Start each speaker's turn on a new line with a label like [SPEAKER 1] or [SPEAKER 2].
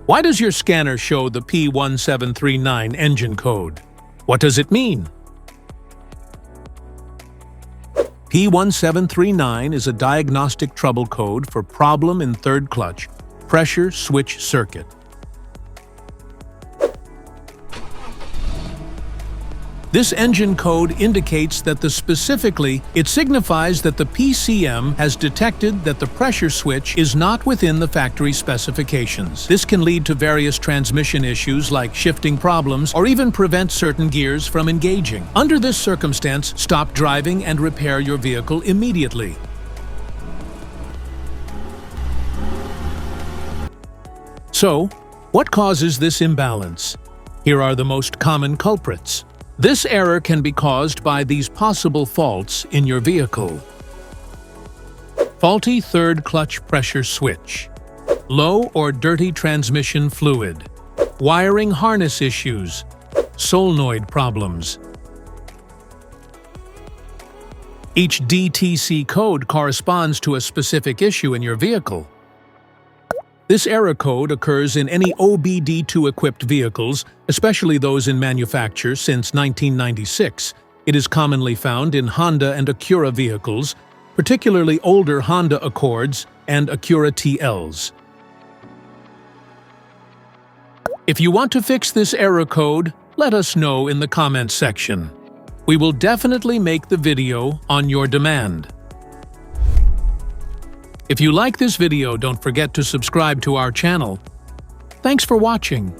[SPEAKER 1] Why does your scanner show the P1739 engine code? What does it mean? P1739 is a diagnostic trouble code for problem in third clutch, pressure switch circuit. This engine code indicates that it signifies that the PCM has detected that the pressure switch is not within the factory specifications. This can lead to various transmission issues like shifting problems or even prevent certain gears from engaging. Under this circumstance, stop driving and repair your vehicle immediately. So, what causes this imbalance? Here are the most common culprits. This error can be caused by these possible faults in your vehicle. Faulty third clutch pressure switch, low or dirty transmission fluid, wiring harness issues, solenoid problems. Each DTC code corresponds to a specific issue in your vehicle. This error code occurs in any OBD2-equipped vehicles, especially those in manufacture since 1996. It is commonly found in Honda and Acura vehicles, particularly older Honda Accords and Acura TLs. If you want to fix this error code, let us know in the comments section. We will definitely make the video on your demand. If you like this video, don't forget to subscribe to our channel. Thanks for watching.